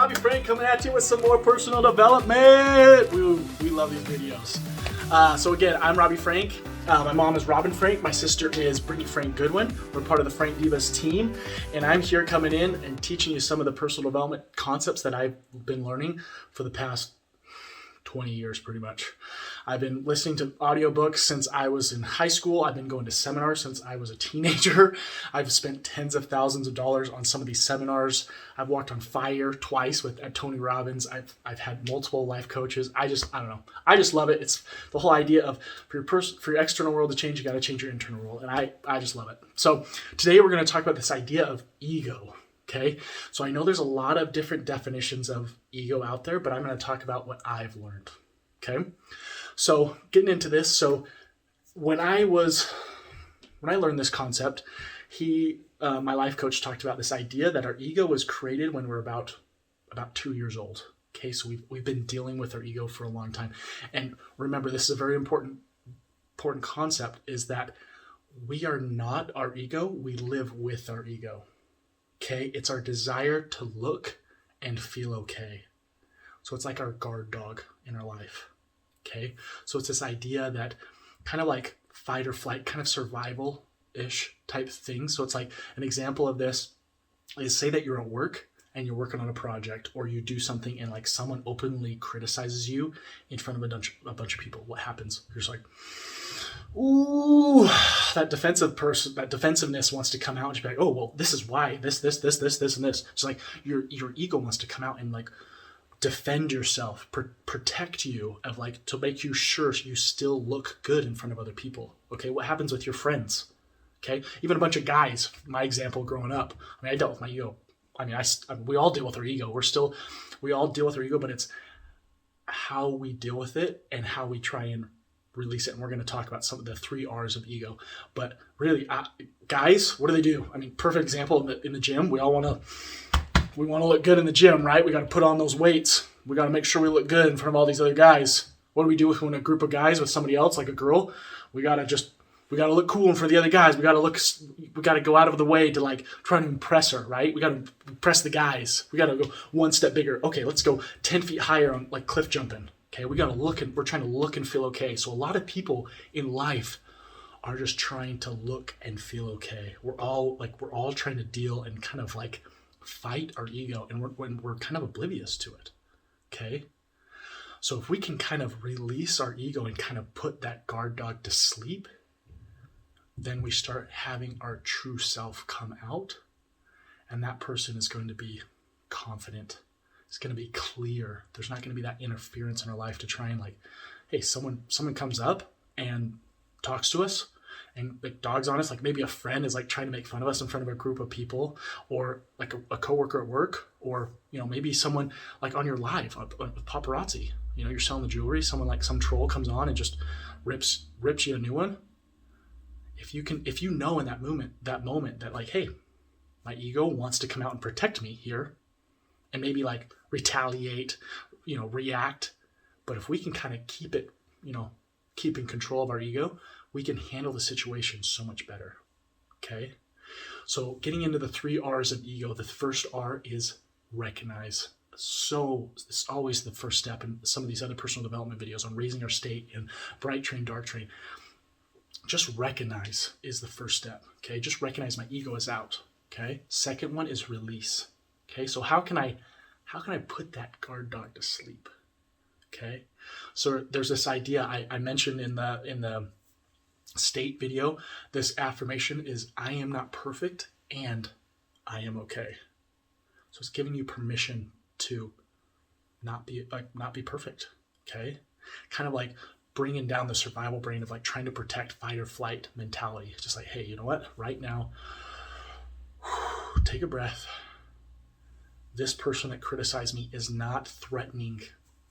Robbie Frank coming at you with some more personal development. We love these videos. So again, I'm Robbie Frank. My mom is Robin Frank. My sister is Brittany Frank Goodwin. We're part of the Frank Divas team. And I'm here coming in and teaching you some of the personal development concepts that I've been learning for the past 20 years pretty much. I've been listening to audiobooks since I was in high school. I've been going to seminars since I was a teenager. I've spent tens of thousands of dollars on some of these seminars. I've walked on fire twice at Tony Robbins. I've had multiple life coaches. I don't know. I just love it. It's the whole idea of for your external world to change, you got to change your internal world. And I just love it. So today we're going to talk about this idea of ego. Okay, so I know there's a lot of different definitions of ego out there, but I'm going to talk about what I've learned. Okay, so getting into this, so when I learned this concept, my life coach talked about this idea that our ego was created when we're about 2 years old. Okay, so we've been dealing with our ego for a long time, and remember, this is a very important concept: is that we are not our ego; we live with our ego. Okay, it's our desire to look and feel okay. So it's like our guard dog in our life. Okay, so it's this idea that kind of like fight or flight, kind of survival-ish type thing. So it's like an example of this is, say that you're at work and you're working on a project, or you do something and like someone openly criticizes you in front of a bunch of people. What happens? You're just like, ooh, that defensiveness wants to come out and just be like, oh, well, this is why, this, and this. It's like your ego wants to come out and like defend yourself, protect you, of like, to make you sure you still look good in front of other people. Okay, what happens with your friends? Okay, even a bunch of guys, my example growing up, I dealt with my ego. We all deal with our ego. We all deal with our ego, but it's how we deal with it and how we try and release it. And we're going to talk about some of the 3 R's of ego. But really, guys, what do? Perfect example in the gym. We want to look good in the gym, right? We got to put on those weights. We got to make sure we look good in front of all these other guys. What do we do when a group of guys with somebody else, like a girl? We got to look cool in front of the other guys. We got to go out of the way to like try to impress her, right? We got to impress the guys. We got to go one step bigger. Okay, let's go 10 feet higher on like cliff jumping. Okay, we're trying to look and feel okay. So a lot of people in life are just trying to look and feel okay. We're all trying to deal and kind of like fight our ego, and we're kind of oblivious to it. Okay, so if we can kind of release our ego and kind of put that guard dog to sleep, then we start having our true self come out, and that person is going to be confident. It's going to be clear. There's not going to be that interference in our life to try and like, hey, someone comes up and talks to us and like dogs on us, like maybe a friend is like trying to make fun of us in front of a group of people, or like a coworker at work, or maybe someone like on your live with paparazzi. You're selling the jewelry, someone like some troll comes on and just rips you a new one. If you know in that moment that like, hey, my ego wants to come out and protect me here, and maybe like retaliate, react. But if we can kind of keep it, keep in control of our ego, we can handle the situation so much better. Okay. So getting into the 3 R's of ego, the first R is recognize. So it's always the first step in some of these other personal development videos on raising our state and bright train, dark train. Just recognize is the first step. Okay. Just recognize my ego is out. Okay. Second one is release. Okay, so how can I put that guard dog to sleep? Okay, so there's this idea I mentioned in the state video. This affirmation is, I am not perfect and I am okay. So it's giving you permission to not be perfect. Okay, kind of like bringing down the survival brain of like trying to protect fight or flight mentality. It's just like, hey, you know what? Right now, take a breath. This person that criticized me is not threatening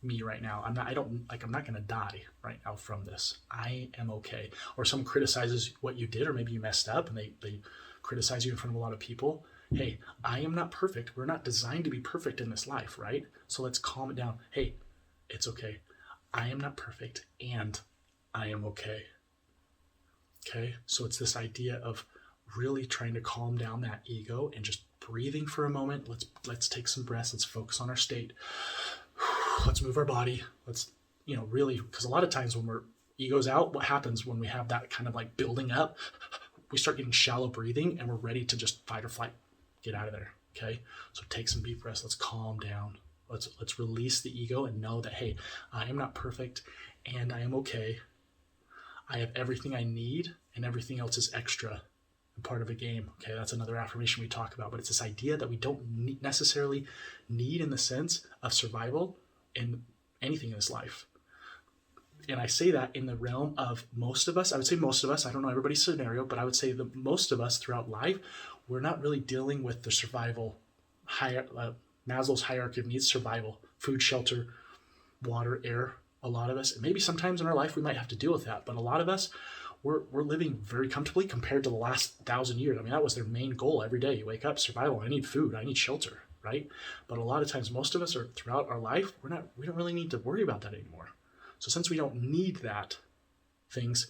me right now. I'm not going to die right now from this. I am okay. Or someone criticizes what you did, or maybe you messed up and they criticize you in front of a lot of people. Hey, I am not perfect. We're not designed to be perfect in this life, right? So let's calm it down. Hey, it's okay. I am not perfect and I am okay. Okay? So it's this idea of really trying to calm down that ego and just breathing for a moment. Let's take some breaths. Let's focus on our state. Let's move our body. Let's, really, because a lot of times when we're ego's out, what happens when we have that kind of like building up, we start getting shallow breathing and we're ready to just fight or flight, get out of there. Okay. So take some deep breaths. Let's calm down. Let's release the ego and know that, hey, I am not perfect and I am okay. I have everything I need and everything else is extra and part of a game. Okay, that's another affirmation we talk about, but it's this idea that we don't necessarily need in the sense of survival in anything in this life. And I say that in the realm of most of us. I would say most of us. I don't know everybody's scenario, but I would say that most of us throughout life, we're not really dealing with the survival, Maslow's hierarchy of needs, survival, food, shelter, water, air. A lot of us, and maybe sometimes in our life we might have to deal with that, but a lot of us, we're living very comfortably compared to the last 1,000 years. I mean, that was their main goal every day. You wake up, survival. I need food. I need shelter, right? But a lot of times, most of us are throughout our life, we don't really need to worry about that anymore. So since we don't need that things,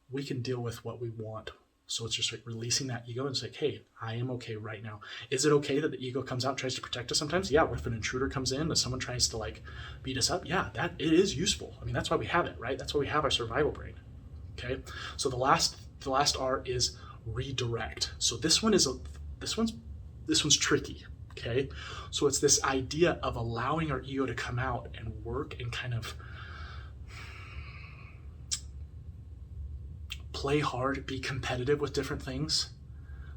we can deal with what we want. So it's just like releasing that ego and say, hey, I am okay right now. Is it okay that the ego comes out and tries to protect us sometimes? Yeah, what if an intruder comes in, if someone tries to like beat us up? Yeah, that it is useful. I mean, that's why we have it, right? That's why we have our survival brain. Okay. So the last R is redirect. So this one's tricky. Okay. So it's this idea of allowing our ego to come out and work and kind of play hard, be competitive with different things,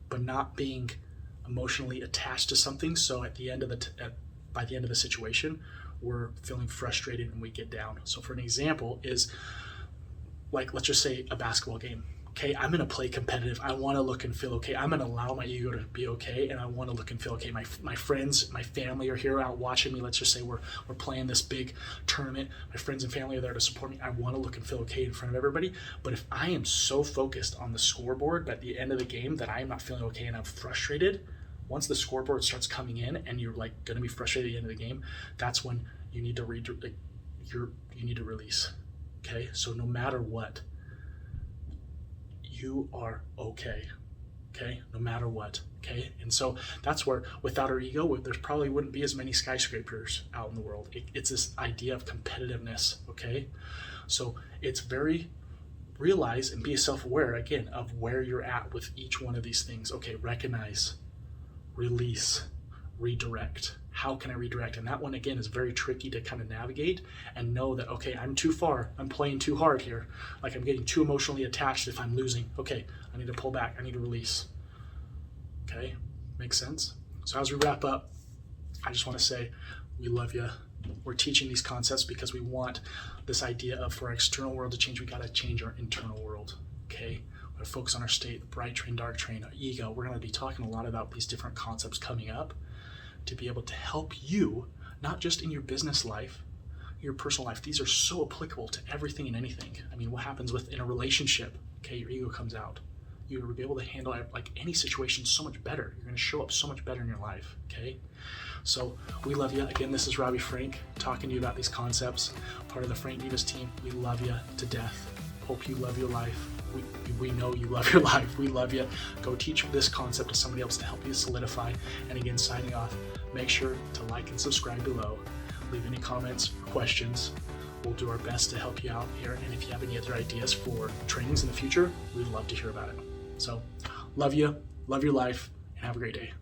but not being emotionally attached to something. So at the end of by the end of the situation, we're feeling frustrated and we get down. So for an example is like, let's just say a basketball game. Okay, I'm going to play competitive. I want to look and feel okay. I'm going to allow my ego to be okay, and I want to look and feel okay. My friends, my family are here out watching me. Let's just say we're playing this big tournament. My friends and family are there to support me. I want to look and feel okay in front of everybody. But if I am so focused on the scoreboard at the end of the game that I am not feeling okay and I'm frustrated, once the scoreboard starts coming in and you're like going to be frustrated at the end of the game, that's when you need to you need to release. Okay, so no matter what, you are okay. Okay, no matter what. Okay, and so that's where without our ego, there probably wouldn't be as many skyscrapers out in the world. It's this idea of competitiveness. Okay, so it's very realize and be self-aware again of where you're at with each one of these things. Okay, recognize, release, redirect. How can I redirect? And that one again is very tricky to kind of navigate and know that, okay, I'm too far. I'm playing too hard here. Like I'm getting too emotionally attached if I'm losing. Okay, I need to pull back. I need to release. Okay, makes sense? So as we wrap up, I just want to say we love you. We're teaching these concepts because we want this idea of for our external world to change, we got to change our internal world. Okay, we're going to focus on our state, the bright train, dark train, our ego. We're going to be talking a lot about these different concepts coming up to be able to help you, not just in your business life, your personal life. These are so applicable to everything and anything. I mean, what happens within a relationship? Okay, your ego comes out. You're be able to handle like any situation so much better. You're going to show up so much better in your life. Okay, so we love you. Again, this is Robbie Frank talking to you about these concepts. Part of the Frank Divas team. We love you to death. Hope you love your life. We know you love your life. We love you. Go teach this concept to somebody else to help you solidify. And again, signing off, make sure to like and subscribe below. Leave any comments or questions. We'll do our best to help you out here. And if you have any other ideas for trainings in the future, we'd love to hear about it. So love you, love your life, and have a great day.